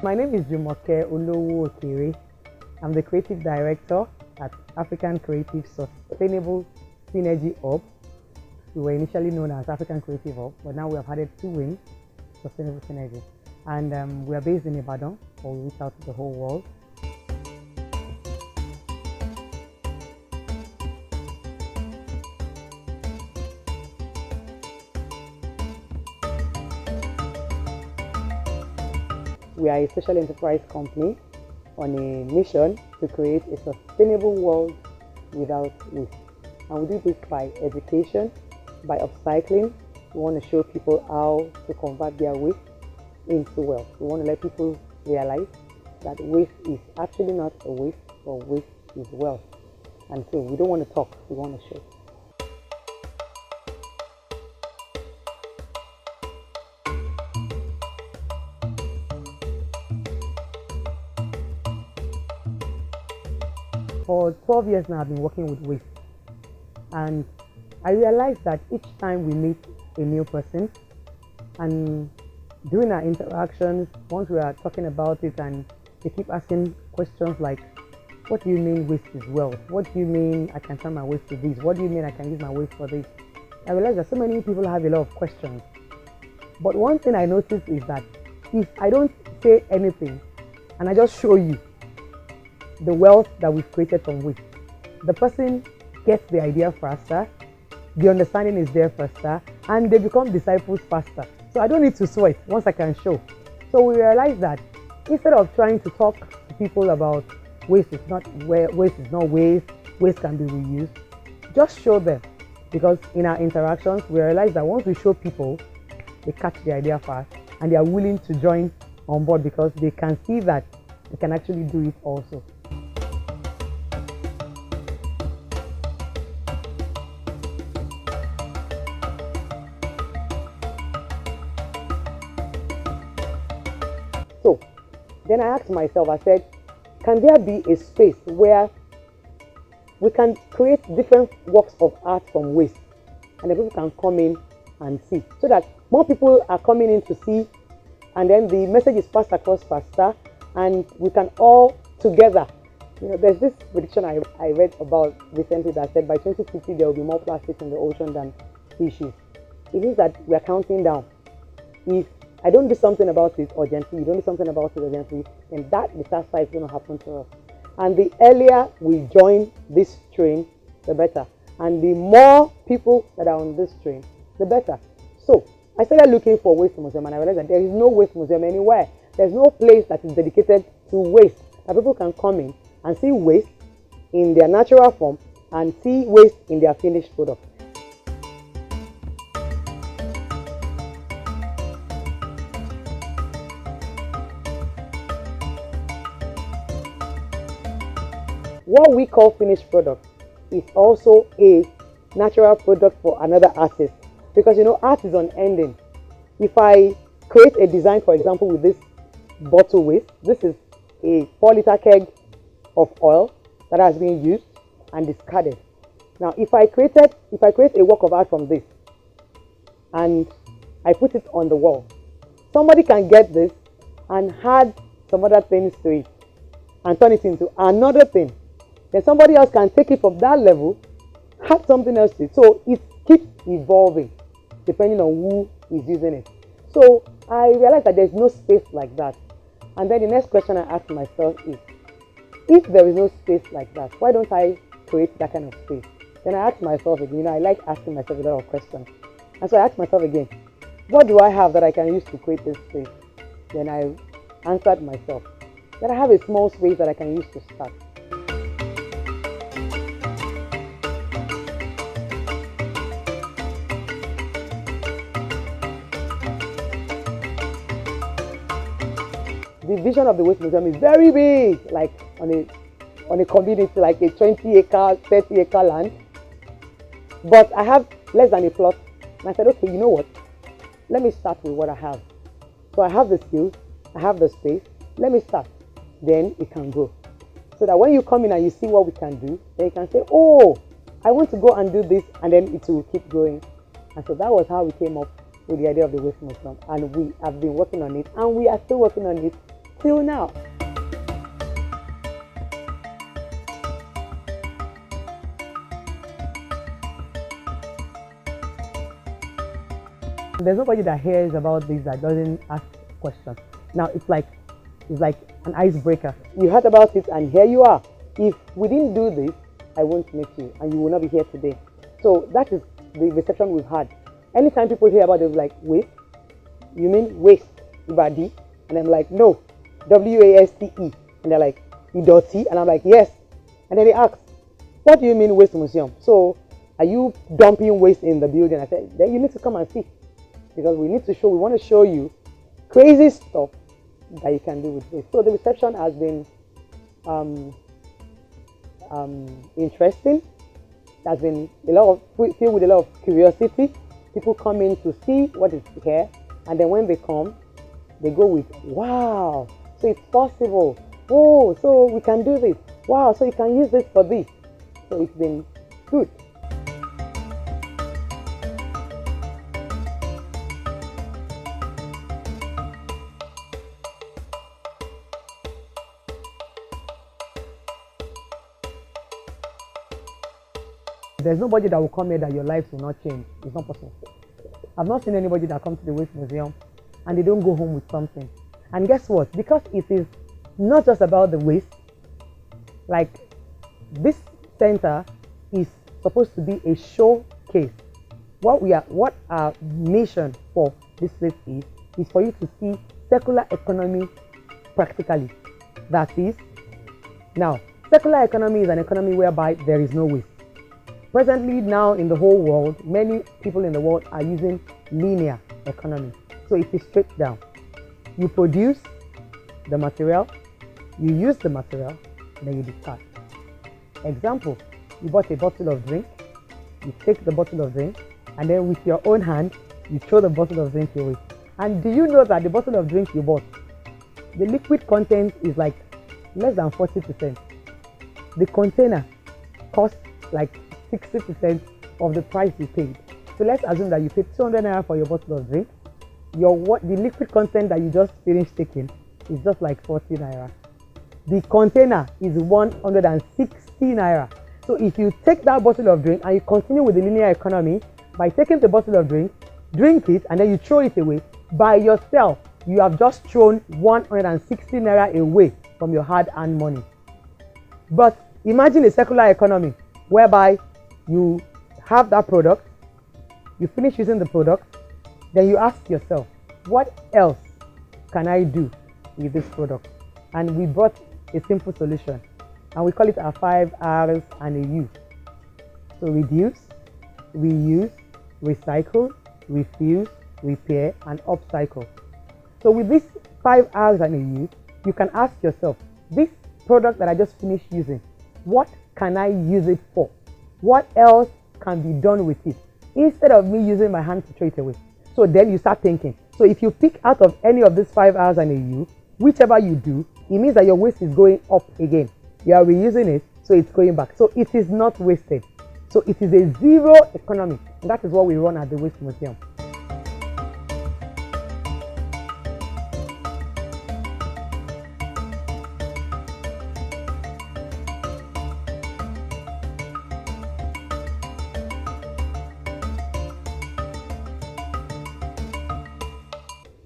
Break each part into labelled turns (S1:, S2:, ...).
S1: My name is Jumoke Olowo Okere. I'm the creative director at African Creative Sustainable Synergy Hub. We were initially known as African Creative Hub, but now we have added two wings, Sustainable Synergy. And we are based in Ibadan, but we reach out to the whole world. We are a social enterprise company on a mission to create a sustainable world without waste. And we do this by education, by upcycling. We want to show people how to convert their waste into wealth. We want to let people realize that waste is actually not a waste, but waste is wealth. And so we don't want to talk, we want to show. For 12 years now, I've been working with waste, and I realized that each time we meet a new person, and during our interactions, once we are talking about it and they keep asking questions like, what do you mean waste is wealth? What do you mean I can turn my waste to this? What do you mean I can use my waste for this? I realized that so many people have a lot of questions. But one thing I noticed is that if I don't say anything and I just show you the wealth that we've created from waste, the person gets the idea faster, the understanding is there faster, and they become disciples faster. So I don't need to sweat once I can show. So we realize that instead of trying to talk to people about waste is not waste, waste can be reused, just show them. Because in our interactions, we realize that once we show people, they catch the idea fast and they are willing to join on board because they can see that they can actually do it also. So then I asked myself, I said, can there be a space where we can create different works of art from waste and the people can come in and see, so that more people are coming in to see, and then the message is passed across faster and we can all together. There's this prediction I read about recently that said by 2050 there will be more plastic in the ocean than species. It means that we are counting down. If I don't do something about it urgently, you don't do something about it urgently, then that disaster is going to happen to us. And the earlier we join this train, the better. And the more people that are on this train, the better. So I started looking for waste museum, and I realized that there is no waste museum anywhere. There's no place that is dedicated to waste, that people can come in and see waste in their natural form and see waste in their finished product. What we call finished product is also a natural product for another artist, because art is unending. If I create a design, for example, with this bottle waste, this is a 4-liter keg of oil that has been used and discarded. Now, if I create a work of art from this and I put it on the wall, somebody can get this and add some other things to it and turn it into another thing. Then somebody else can take it from that level, add something else to it. So it keeps evolving depending on who is using it. So I realized that there's no space like that. And then the next question I asked myself is, if there is no space like that, why don't I create that kind of space? Then I asked myself again, I like asking myself a lot of questions. And so I asked myself again, what do I have that I can use to create this space? Then I answered myself that I have a small space that I can use to start. The vision of the Waste Museum is very big, like on a community, like a 20-acre, 30-acre land. But I have less than a plot. And I said, okay, you know what? Let me start with what I have. So I have the skills, I have the space. Let me start. Then it can grow. So that when you come in and you see what we can do, then you can say, oh, I want to go and do this, and then it will keep growing. And so that was how we came up with the idea of the Waste Museum. And we have been working on it, and we are still working on it till now. There's nobody that hears about this that doesn't ask questions. Now it's like an icebreaker. You heard about it and here you are. If we didn't do this, I won't meet you and you will not be here today. So that is the reception we've had. Anytime people hear about it, they're like, waste? You mean waste? Ibadi? And I'm like, no, W-A-S-T-E. And they're like, Idoti? And I'm like, yes. And then they ask, what do you mean waste museum? So are you dumping waste in the building? I said, then you need to come and see. Because we want to show you crazy stuff that you can do with this. So the reception has been interesting. There's been filled with a lot of curiosity. People come in to see what is here, and then when they come, they go with, wow, so it's possible. Oh, so we can do this. Wow, so you can use this for this. So it's been good. There's nobody that will come here that your lives will not change. It's not possible. I've not seen anybody that comes to the Waste Museum and they don't go home with something. And guess what? Because it is not just about the waste, like this center is supposed to be a showcase. What our mission for this place is for you to see circular economy practically. That is, now, circular economy is an economy whereby there is no waste. Presently now in the whole world, many people in the world are using linear economy. So it is straight down. You produce the material, you use the material, then you discard. Example, you bought a bottle of drink, you take the bottle of drink, and then with your own hand, you throw the bottle of drink away. And do you know that the bottle of drink you bought, the liquid content is like less than 40%. The container costs like 60% of the price you paid. So let's assume that you paid 200 naira for your bottle of drink. The liquid content that you just finished taking is just like 40 naira. The container is 160 naira. So if you take that bottle of drink and you continue with the linear economy by taking the bottle of drink, drink it, and then you throw it away, by yourself, you have just thrown 160 naira away from your hard-earned money. But imagine a circular economy whereby you have that product, you finish using the product, then you ask yourself, what else can I do with this product? And we brought a simple solution, and we call it our 5 R's and a U. So reduce, reuse, recycle, refuse, repair, and upcycle. So with these 5 R's and a U, you can ask yourself, this product that I just finished using, what can I use it for? What else can be done with it? Instead of me using my hand to throw it away. So then you start thinking. So if you pick out of any of these 5 R's and a U, whichever you do, it means that your waste is going up again. You are reusing it, so it's going back. So it is not wasted. So it is a zero economy. And that is what we run at the Waste Museum.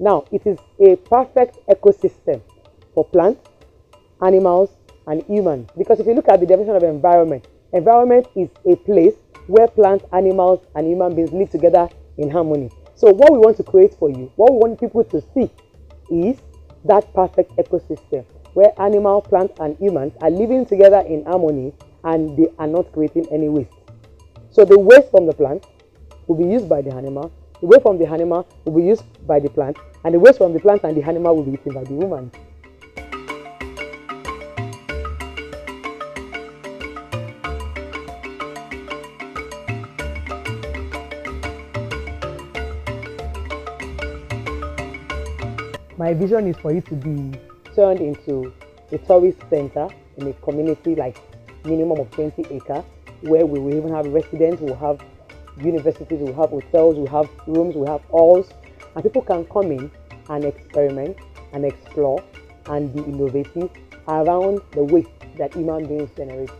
S1: Now, it is a perfect ecosystem for plants, animals, and humans. Because if you look at the definition of environment, environment is a place where plants, animals, and human beings live together in harmony. So what we want to create for you, what we want people to see is that perfect ecosystem where animal, plants, and humans are living together in harmony and they are not creating any waste. So the waste from the plant will be used by the animal, the waste from the animal will be used by the plant, and the waste from the plant and the animal will be eaten by the woman. My vision is for it to be turned into a tourist center in a community like minimum of 20 acres, where we will even have residents, we'll have universities, we'll have hotels, we'll have rooms, we'll have halls, and people can come in and experiment and explore and be innovative around the waste that human beings generate.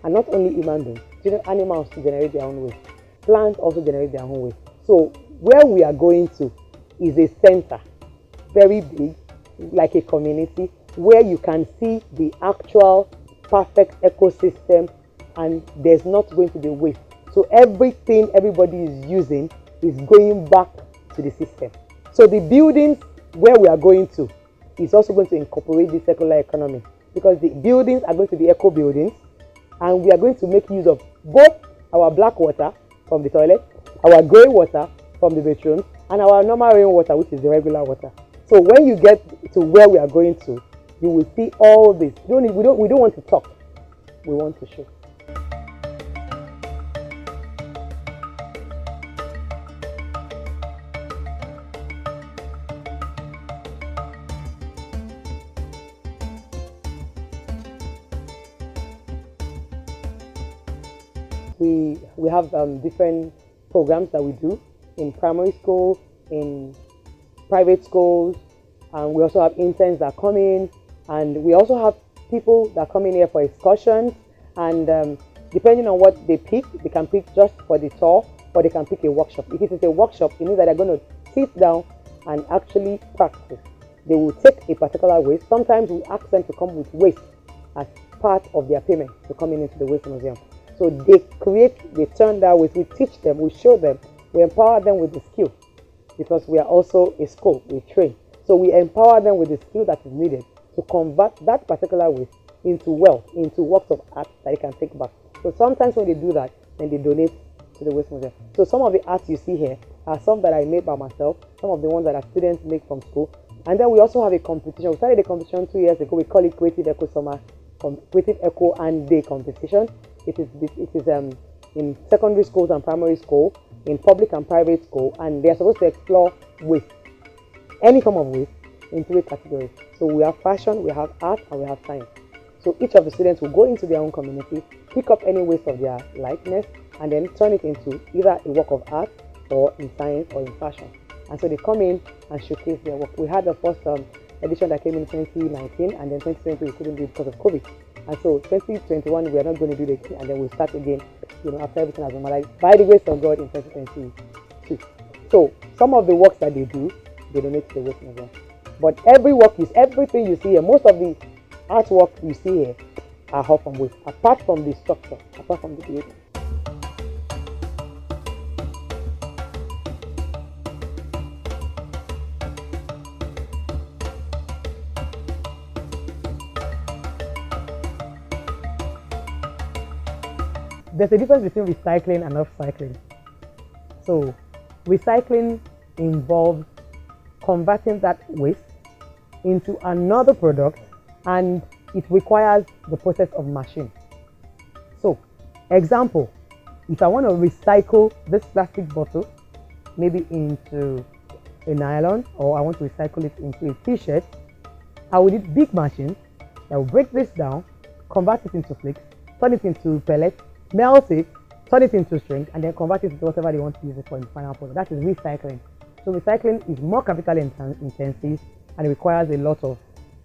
S1: And not only human beings, animals generate their own waste. Plants also generate their own waste. So where we are going to is a center, very big, like a community, where you can see the actual perfect ecosystem and there's not going to be waste. So everything everybody is using is going back to the system. So the buildings where we are going to is also going to incorporate the circular economy, because the buildings are going to be eco buildings, and we are going to make use of both our black water from the toilet, our grey water from the bedrooms, and our normal rainwater, which is the regular water. So when you get to where we are going to, you will see all this. We don't want to talk. We want to show. We have different programs that we do in primary school, in private schools, and we also have interns that come in, and we also have people that come in here for excursions, and depending on what they pick, they can pick just for the tour, or they can pick a workshop. If it is a workshop, it means that they're going to sit down and actually practice. They will take a particular waste. Sometimes we ask them to come with waste as part of their payment to coming into the waste museum. So they turn that waste. We teach them, we show them, we empower them with the skill, because we are also a school, we train. So we empower them with the skill that is needed to convert that particular waste into wealth, into works of art that they can take back. So sometimes when they do that, then they donate to the waste museum. So some of the arts you see here are some that I made by myself, some of the ones that our students make from school. And then we also have a competition. We started a competition 2 years ago. We call it Creative Eco Summer, Creative Eco and Day Competition. It is in secondary schools and primary school, in public and private school, and they are supposed to explore waste, any form of waste, in 3 categories. So we have fashion, we have art, and we have science. So each of the students will go into their own community, pick up any waste of their likeness, and then turn it into either a work of art, or in science, or in fashion. And so they come in and showcase their work. We had the first edition that came in 2019, and then 2020 we couldn't do it because of COVID. And so 2021 we are not going to do it again, and then we'll start again, after everything has normalized by the grace of God in 2022. So some of the works that they do, they donate to the waste museum. But everything you see here, most of the artwork you see here are all from waste, apart from the structure, apart from the building. There's a difference between recycling and upcycling. So recycling involves converting that waste into another product, and it requires the process of machine. So example, if I want to recycle this plastic bottle maybe into a nylon, or I want to recycle it into a t-shirt, I will need big machines that will break this down, convert it into flakes, turn it into pellets, melt it, turn it into string, and then convert it into whatever they want to use it for in the final product. That is recycling. So recycling is more capital intensive, and it requires a lot of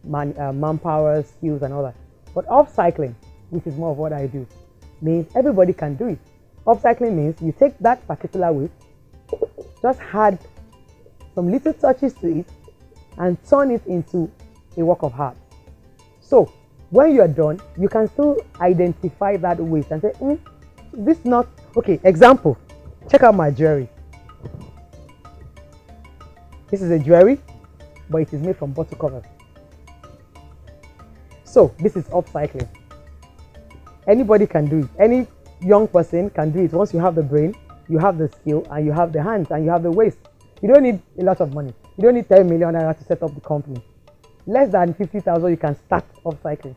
S1: manpower, skills, and all that. But upcycling, which is more of what I do, means everybody can do it. Upcycling means you take that particular waste, just add some little touches to it, and turn it into a work of art. So when you are done, you can still identify that waste and say, this not okay. Example, check out my jewelry. This is a jewelry, but it is made from bottle covers. So this is upcycling. Anybody can do it. Any young person can do it. Once you have the brain, you have the skill, and you have the hands, and you have the waste. You don't need a lot of money. You don't need 10 million naira to set up the company. Less than 50,000, you can start upcycling.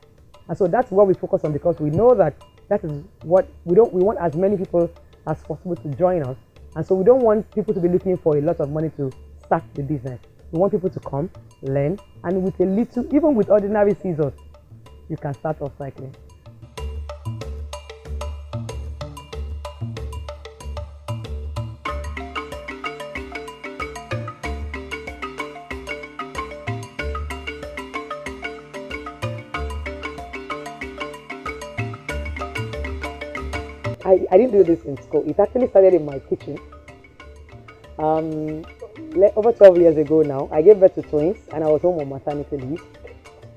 S1: And so that's what we focus on, because we know that is what we want as many people as possible to join us. And so we don't want people to be looking for a lot of money to start the business. We want people to come, learn, and with a little, even with ordinary scissors, you can start upcycling. I didn't do this in school. It actually started in my kitchen. Over 12 years ago now, I gave birth to twins and I was home on maternity leave.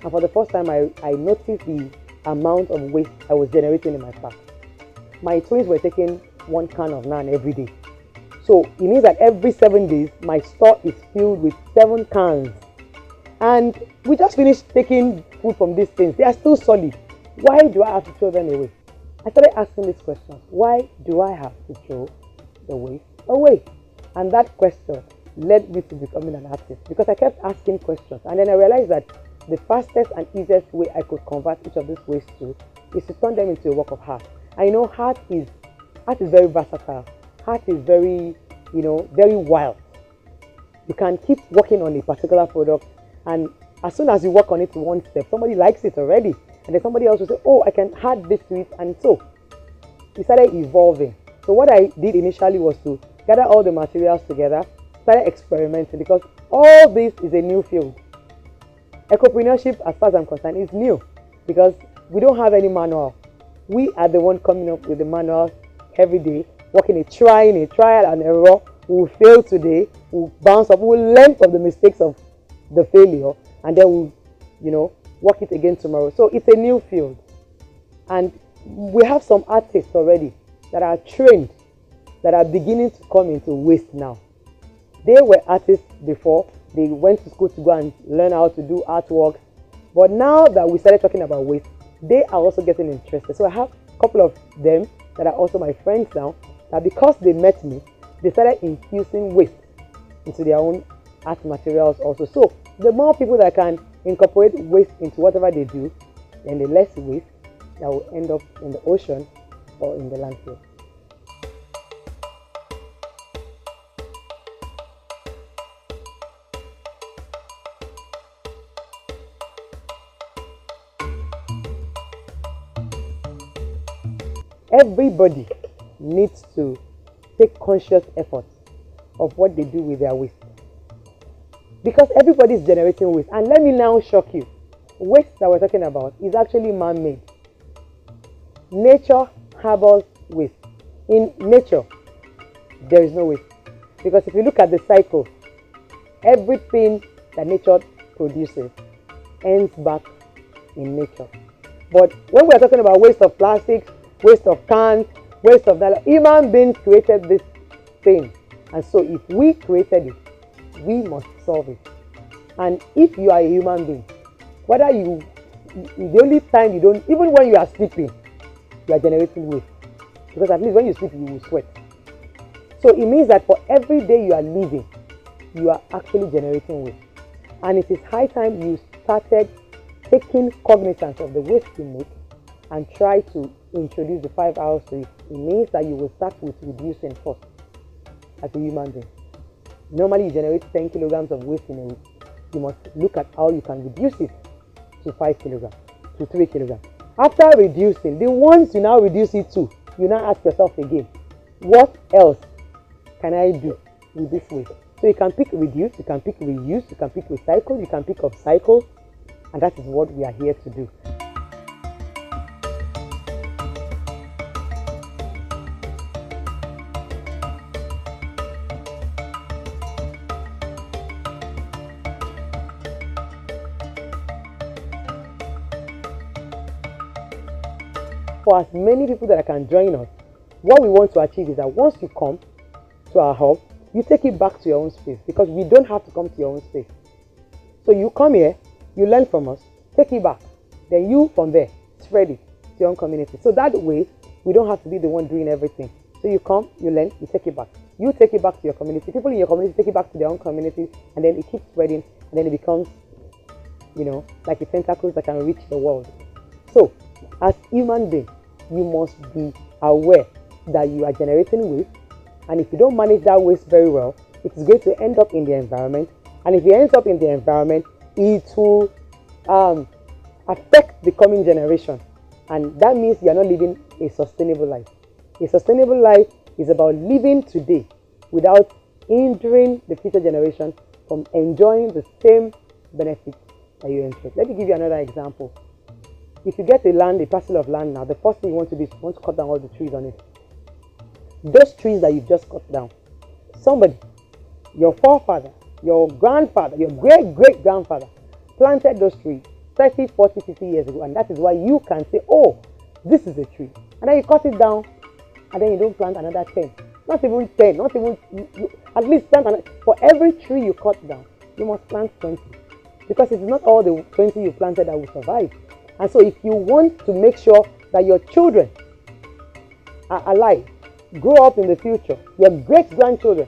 S1: And for the first time, I noticed the amount of waste I was generating in my flat. My twins were taking 1 can of naan every day. So it means that every 7 days, my store is filled with 7 cans. And we just finished taking food from these things. They are still solid. Why do I have to throw them away? I started asking these questions. Why do I have to throw the waste away? And that question led me to becoming an artist, because I kept asking questions. And then I realized that the fastest and easiest way I could convert each of these waste to is to turn them into a work of art. I know art is very versatile. Art is very wild. You can keep working on a particular product, and as soon as you work on it one step, somebody likes it already. And then somebody else will say, oh, I can add this to it. And so it started evolving. So what I did initially was to gather all the materials together, started experimenting, because all this is a new field. Ecopreneurship, as far as I'm concerned, is new because we don't have any manual. We are the one coming up with the manual every day, working trying a trial and error. We'll fail today, we'll bounce up, we'll learn from the mistakes of the failure, and then we'll, work it again tomorrow. So it's a new field. And we have some artists already that are trained, that are beginning to come into waste now. They were artists before. They went to school to go and learn how to do artwork. But now that we started talking about waste, they are also getting interested. So I have a couple of them that are also my friends now, that because they met me, they started infusing waste into their own art materials also. So the more people that can incorporate waste into whatever they do, then the less waste that will end up in the ocean or in the landfill. Everybody needs to take conscious effort of what they do with their waste, because everybody is generating waste. And let me now shock you. Waste that we're talking about is actually man-made. Nature harbors waste. In nature, there is no waste, because if you look at the cycle, everything that nature produces ends back in nature. But when we're talking about waste of plastics, waste of cans, waste of that, human beings created this thing. And so if we created it, we must solve it. And if you are a human being, whether the only time you don't, even when you are sleeping, you are generating waste. Because at least when you sleep, you will sweat. So it means that for every day you are living, you are actually generating waste. And it is high time you started taking cognizance of the waste you make and try to introduce the 5 hours to it. It means that you will start with reducing first as a human being. Normally you generate 10 kilograms of waste in a week. You must look at how you can reduce it to 5 kilograms, to 3 kilograms. After reducing, the ones you now reduce it to, you now ask yourself again, what else can I do with this waste? So you can pick reduce, you can pick reuse, you can pick recycle, you can pick upcycle, and that is what we are here to do. For as many people that can join us, what we want to achieve is that once you come to our hub, you take it back to your own space, because we don't have to come to your own space. So you come here, you learn from us, take it back, then you from there spread it to your own community. So that way, we don't have to be the one doing everything. So you come, you learn, you take it back. You take it back to your community. People in your community take it back to their own community, and then it keeps spreading, and then it becomes, like the tentacles that can reach the world. So, as human beings, you must be aware that you are generating waste, and if you don't manage that waste very well, it is going to end up in the environment, and if it ends up in the environment, it will affect the coming generation, and that means you are not living a sustainable life. A sustainable life is about living today without hindering the future generation from enjoying the same benefits that you enjoy. Let me give you another example. If you get a parcel of land now, the first thing you want to do is you want to cut down all the trees on it. those trees that you've just cut down, somebody, your forefather, your grandfather, your great-great-grandfather planted those trees 30, 40, 50 years ago, and that is why you can say, oh, this is a tree. And then you cut it down, and then you don't plant another 10. Not even 10, not even, at least plant another. For every tree you cut down, you must plant 20. Because it's not all the 20 you planted that will survive. And so if you want to make sure that your children are alive, grow up in the future, your great-grandchildren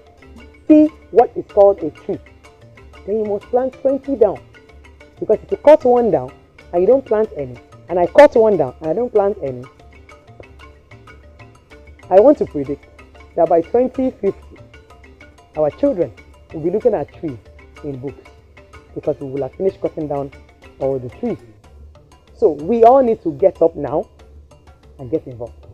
S1: see what is called a tree, then you must plant 20 down. Because if you cut one down and you don't plant any, and I cut one down and I don't plant any, I want to predict that by 2050, our children will be looking at trees in books because we will have finished cutting down all the trees. So we all need to get up now and get involved.